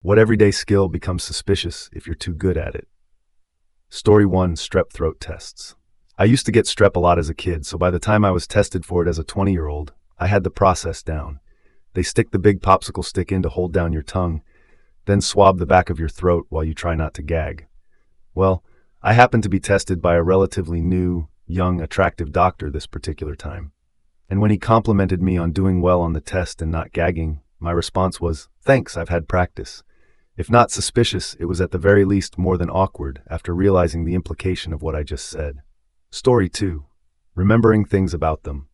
What everyday skill becomes suspicious if you're too good at it? Story 1: Strep throat tests. I used to get strep a lot as a kid, so by the time I was tested for it as a 20-year-old, I had the process down. They stick the big popsicle stick in to hold down your tongue, then swab the back of your throat while you try not to gag. Well, I happened to be tested by a relatively new, young, attractive doctor this particular time. And when he complimented me on doing well on the test and not gagging, my response was, "Thanks, I've had practice." If not suspicious, it was at the very least more than awkward after realizing the implication of what I just said. Story 2: Remembering things about them.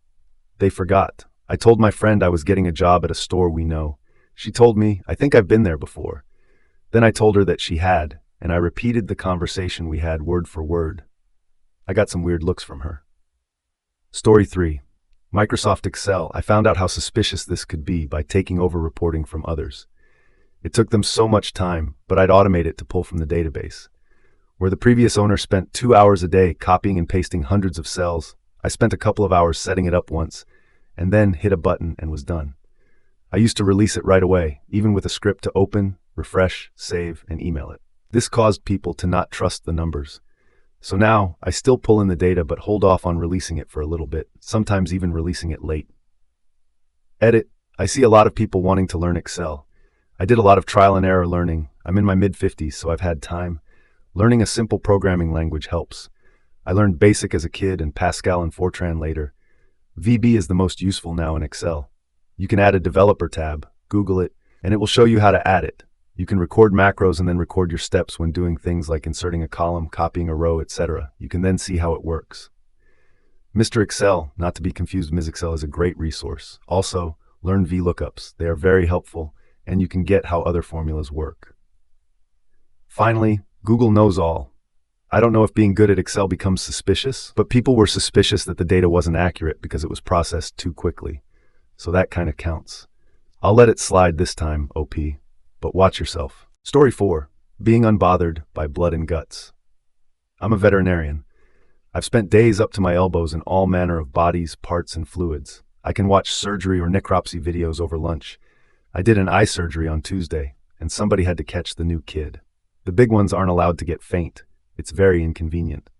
They forgot. I told my friend I was getting a job at a store we know. She told me, "I think I've been there before." Then I told her that she had, and I repeated the conversation we had word for word. I got some weird looks from her. Story 3: Microsoft Excel. I found out how suspicious this could be by taking over reporting from others. It took them so much time, but I'd automate it to pull from the database. Where the previous owner spent 2 hours a day copying and pasting hundreds of cells, I spent a couple of hours setting it up once, and then hit a button and was done. I used to release it right away, even with a script to open, refresh, save, and email it. This caused people to not trust the numbers. So now, I still pull in the data but hold off on releasing it for a little bit, sometimes even releasing it late. Edit. I see a lot of people wanting to learn Excel. I did a lot of trial and error learning. I'm in my mid-50s, so I've had time. Learning a simple programming language helps. I learned BASIC as a kid and Pascal and Fortran later. VB is the most useful now in Excel. You can add a developer tab, Google it, and it will show you how to add it. You can record macros and then record your steps when doing things like inserting a column, copying a row, etc. You can then see how it works. Mr. Excel, not to be confused with Ms. Excel, is a great resource. Also, learn VLOOKUPs. They are very helpful, and you can get how other formulas work. Finally, Google knows all. I don't know if being good at Excel becomes suspicious, but people were suspicious that the data wasn't accurate because it was processed too quickly. So that kind of counts. I'll let it slide this time, OP, but watch yourself. Story 4: Being unbothered by blood and guts. I'm a veterinarian. I've spent days up to my elbows in all manner of bodies, parts, and fluids. I can watch surgery or necropsy videos over lunch. I did an eye surgery on Tuesday, and somebody had to catch the new kid. The big ones aren't allowed to get faint. It's very inconvenient.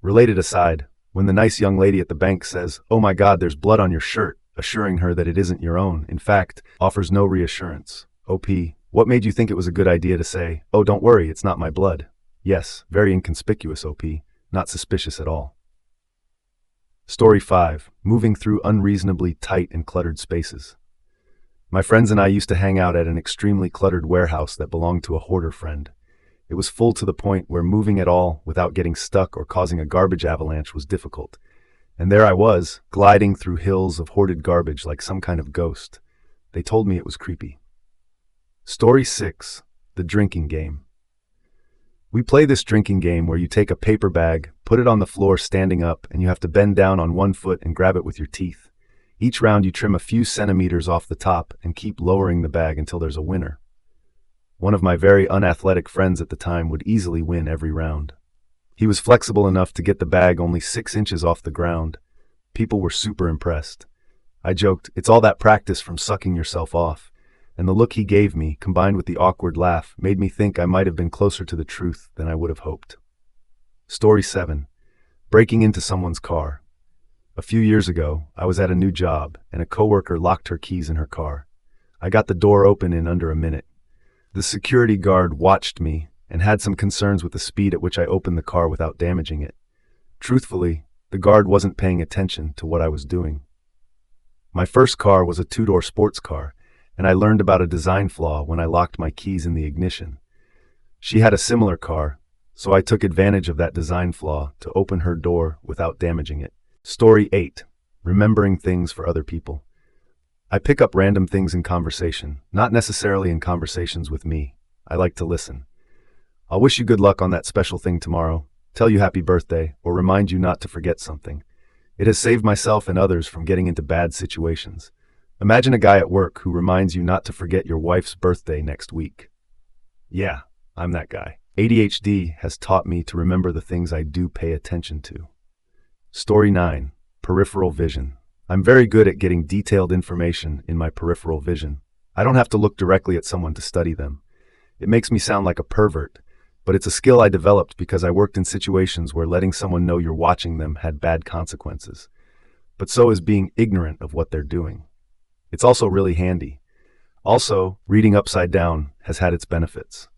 Related aside, when the nice young lady at the bank says, "Oh my God, there's blood on your shirt," assuring her that it isn't your own, in fact, offers no reassurance. OP, what made you think it was a good idea to say, "Oh, don't worry, it's not my blood"? Yes, very inconspicuous, OP, not suspicious at all. Story 5: Moving through unreasonably tight and cluttered spaces. My friends and I used to hang out at an extremely cluttered warehouse that belonged to a hoarder friend. It was full to the point where moving at all without getting stuck or causing a garbage avalanche was difficult. And there I was, gliding through hills of hoarded garbage like some kind of ghost. They told me it was creepy. Story 6: The drinking game. We play this drinking game where you take a paper bag, put it on the floor standing up, and you have to bend down on one foot and grab it with your teeth. Each round you trim a few centimeters off the top and keep lowering the bag until there's a winner. One of my very unathletic friends at the time would easily win every round. He was flexible enough to get the bag only 6 inches off the ground. People were super impressed. I joked, "It's all that practice from sucking yourself off," and the look he gave me, combined with the awkward laugh, made me think I might have been closer to the truth than I would have hoped. Story 7: Breaking into someone's car. A few years ago, I was at a new job, and a coworker locked her keys in her car. I got the door open in under a minute. The security guard watched me and had some concerns with the speed at which I opened the car without damaging it. Truthfully, the guard wasn't paying attention to what I was doing. My first car was a 2-door sports car, and I learned about a design flaw when I locked my keys in the ignition. She had a similar car, so I took advantage of that design flaw to open her door without damaging it. Story 8: Remembering things for other people. I pick up random things in conversation, not necessarily in conversations with me. I like to listen. I'll wish you good luck on that special thing tomorrow, tell you happy birthday, or remind you not to forget something. It has saved myself and others from getting into bad situations. Imagine a guy at work who reminds you not to forget your wife's birthday next week. Yeah, I'm that guy. ADHD has taught me to remember the things I do pay attention to. Story 9: Peripheral vision. I'm very good at getting detailed information in my peripheral vision. I don't have to look directly at someone to study them. It makes me sound like a pervert, but it's a skill I developed because I worked in situations where letting someone know you're watching them had bad consequences. But so is being ignorant of what they're doing. It's also really handy. Also, reading upside down has had its benefits.